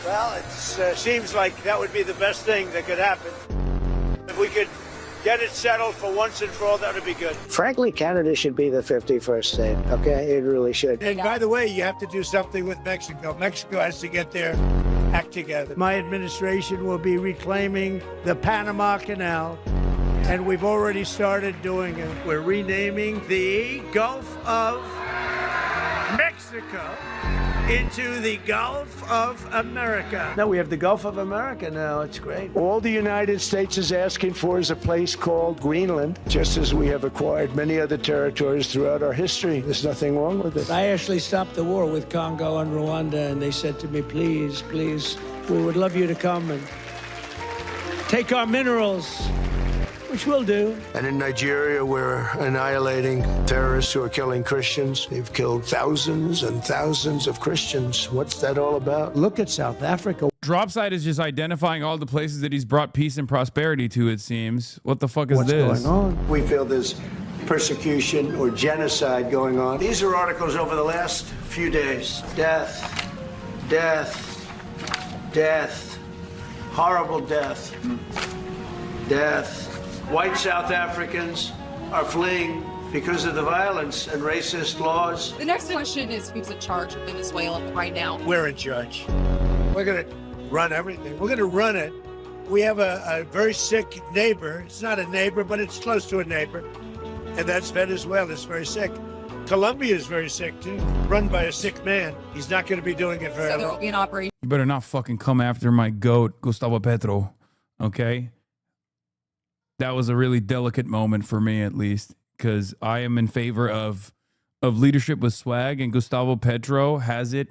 Well, it seems like that would be the best thing that could happen. If we could get it settled for once and for all, that would be good. Frankly, Canada should be the 51st state, okay? It really should. And by the way, you have to do something with Mexico. Mexico has to get their act together. My administration will be reclaiming the Panama Canal, and we've already started doing it. We're renaming the Gulf of Mexico into the Gulf of America. No, we have the Gulf of America now. It's great. All the United States is asking for is a place called Greenland, just as we have acquired many other territories throughout our history. There's nothing wrong with it. I actually stopped the war with Congo and Rwanda, and they said to me, please, please, we would love you to come and take our minerals, which we'll do. And in Nigeria, we're annihilating terrorists who are killing Christians. They've killed thousands and thousands of Christians. What's that all about? Look at South Africa. Dropside is just identifying all the places that he's brought peace and prosperity to, it seems. What the fuck is What's this? going on? We feel there's persecution or genocide going on. These are articles over the last few days. Death, death, death, horrible death, death. White South Africans are fleeing because of the violence and racist laws. The next question is who's in charge of Venezuela right now? We're in charge. We're going to run everything. We're going to run it. We have a very sick neighbor. It's not a neighbor, but it's close to a neighbor. And that's Venezuela. It's very sick. Colombia is very sick, too. Run by a sick man. He's not going to be doing it very So there long. will be an operation. You better not fucking come after my goat, Gustavo Petro. Okay? That was a really delicate moment for me, at least, because I am in favor of leadership with swag, and Gustavo Petro has it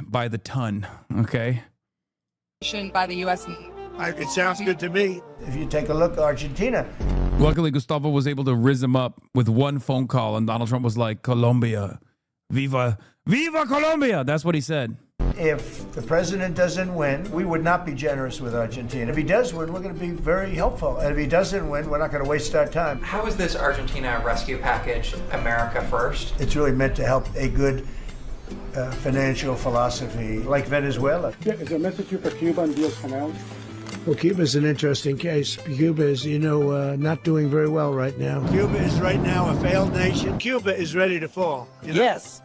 by the ton, okay? By the U.S. It sounds good to me. If you take a look, Argentina. Luckily, Gustavo was able to rizz him up with one phone call, and Donald Trump was like, Colombia, viva, viva Colombia. That's what he said. If the president doesn't win, we would not be generous with Argentina. If he does win, we're going to be very helpful. And if he doesn't win, we're not going to waste our time. How is this Argentina rescue package America first? It's really meant to help a good financial philosophy like Venezuela. Is there a message here for Cuba and Diaz-Canel? Well, Cuba's an interesting case. Cuba is, not doing very well right now. Cuba is right now a failed nation. Cuba is ready to fall. Yes.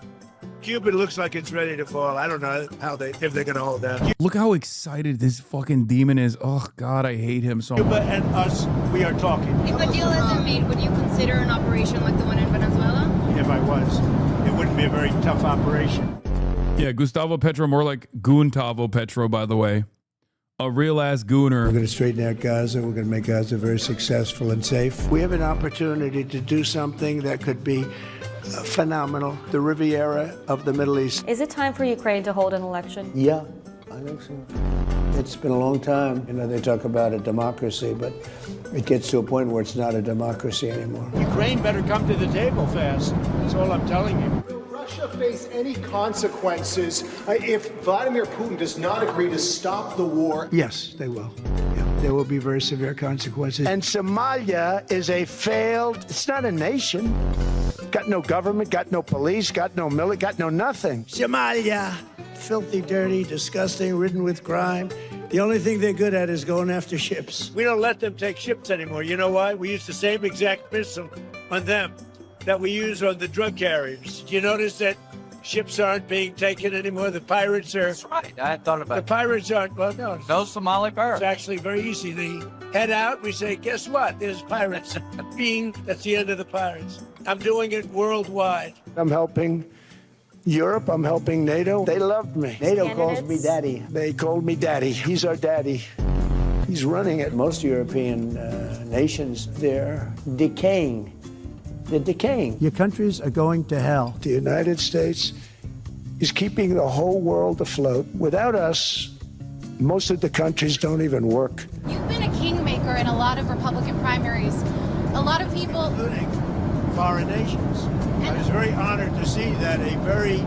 Cuba looks like it's ready to fall. I don't know if they're going to hold out. Look how excited this fucking demon is. Oh, God, I hate him so Cuba much. and us, we are talking. If a deal isn't made, would you consider an operation like the one in Venezuela? If I was, it wouldn't be a very tough operation. Yeah, Gustavo Petro, more like Guntavo Petro, by the way. A real-ass gooner. We're going to straighten out Gaza. We're going to make Gaza very successful and safe. We have an opportunity to do something that could be phenomenal. The Riviera of the Middle East. Is it time for Ukraine to hold an election? Yeah, I think so. It's been a long time. They talk about a democracy, but it gets to a point where it's not a democracy anymore. Ukraine better come to the table fast. That's all I'm telling you. Will Russia face any consequences if Vladimir Putin does not agree to stop the war? Yes, they will. Yeah, there will be very severe consequences. And Somalia is it's not a nation. Got no government, got no police, got no military, got no nothing. Somalia, filthy, dirty, disgusting, ridden with crime. The only thing they're good at is going after ships. We don't let them take ships anymore. You know why? We use the same exact missile on them that we use on the drug carriers. Do you notice that ships aren't being taken anymore? The pirates are... That's right. I had thought about The pirates aren't... Well, no. No Somali pirates. It's actually very easy. They head out, we say, guess what? There's pirates. Bing, that's the end of the pirates. I'm doing it worldwide. I'm helping Europe. I'm helping NATO. They loved me. NATO calls me daddy. They called me daddy. He's our daddy. He's running it. Most European nations, they're decaying. They're decaying. Your countries are going to hell. The United States is keeping the whole world afloat. Without us, most of the countries don't even work. You've been a kingmaker in a lot of Republican primaries. A lot of people... Including foreign nations. I was very honored to see that a very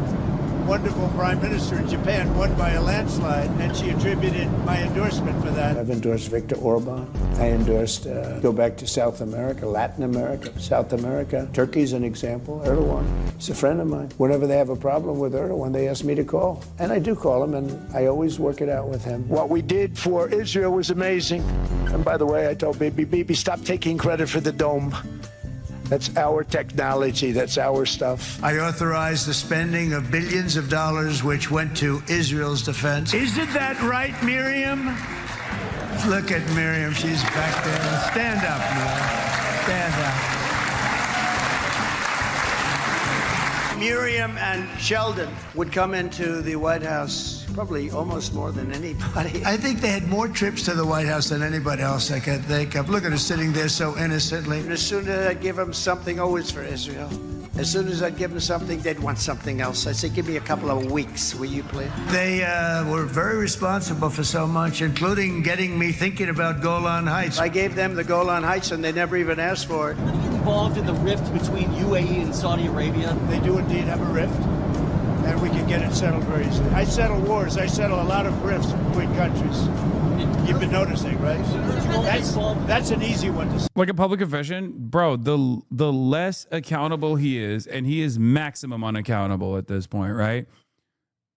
wonderful prime minister in Japan won by a landslide, and she attributed my endorsement for that. I've endorsed Viktor Orban. I endorsed, go back to South America, Latin America, South America. Turkey's an example. Erdogan, he's a friend of mine. Whenever they have a problem with Erdogan, they ask me to call. And I do call him, and I always work it out with him. What we did for Israel was amazing. And by the way, I told Bibi, stop taking credit for the dome. That's our technology. That's our stuff. I authorized the spending of billions of dollars which went to Israel's defense. Isn't that right, Miriam? Look at Miriam. She's back there. Stand up, Miriam. Stand up. Miriam and Sheldon would come into the White House probably almost more than anybody. I think they had more trips to the White House than anybody else I could think of. Look at her sitting there so innocently. And as soon as I'd give them something, always for Israel. As soon as I'd give them something, they'd want something else. I'd say, give me a couple of weeks, will you please? They were very responsible for so much, including getting me thinking about Golan Heights. I gave them the Golan Heights, and they never even asked for it. Are you involved in the rift between UAE and Saudi Arabia? They do indeed have a rift, and we can get it settled very easily. I settle wars. I settle a lot of rifts between countries. You've been noticing, right? That's an easy one to say. Like a public confession, bro, the less accountable he is, and he is maximum unaccountable at this point, right?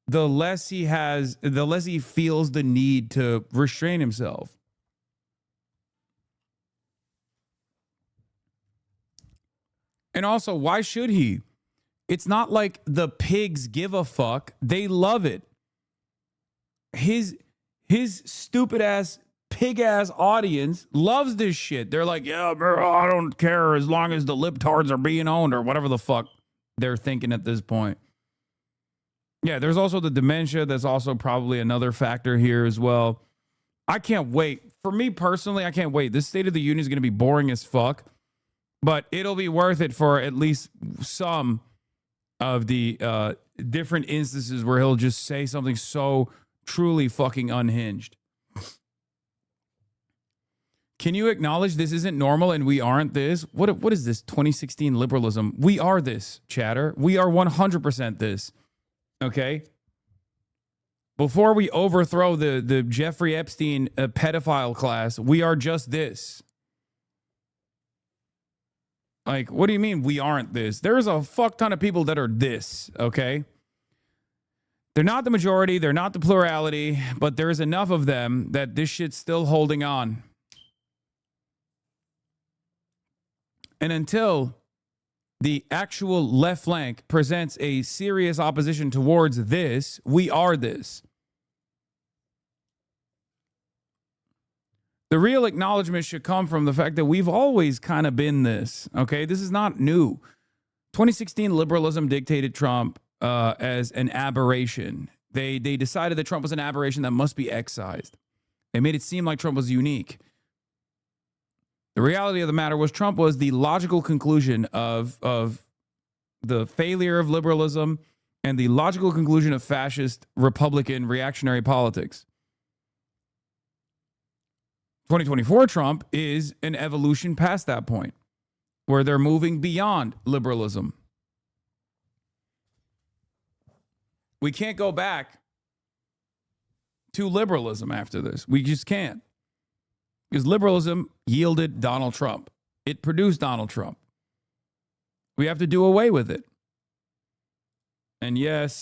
The less he feels the need to restrain himself. And also, why should he? It's not like the pigs give a fuck. They love it. His stupid ass, pig ass audience loves this shit. They're like, yeah, bro, I don't care as long as the libtards are being owned or whatever the fuck they're thinking at this point. Yeah, there's also the dementia. That's also probably another factor here as well. I can't wait. For me personally, I can't wait. This State of the Union is going to be boring as fuck, but it'll be worth it for at least some of the different instances where he'll just say something so truly fucking unhinged. Can you acknowledge this isn't normal and we aren't this? What is this 2016 liberalism? We are this, chatter. We are 100% this. Okay? Before we overthrow the Jeffrey Epstein pedophile class, we are just this. Like, what do you mean we aren't this? There's a fuck ton of people that are this, okay? They're not the majority, they're not the plurality, but there is enough of them that this shit's still holding on. And until the actual left flank presents a serious opposition towards this, we are this. The real acknowledgement should come from the fact that we've always kind of been this, okay? This is not new. 2016 liberalism dictated Trump as an aberration. They decided that Trump was an aberration that must be excised. They made it seem like Trump was unique. The reality of the matter was Trump was the logical conclusion of the failure of liberalism and the logical conclusion of fascist, Republican, reactionary politics. 2024 Trump is an evolution past that point, where they're moving beyond liberalism. We can't go back to liberalism after this. We just can't. Because liberalism yielded Donald Trump. It produced Donald Trump. We have to do away with it. And yes,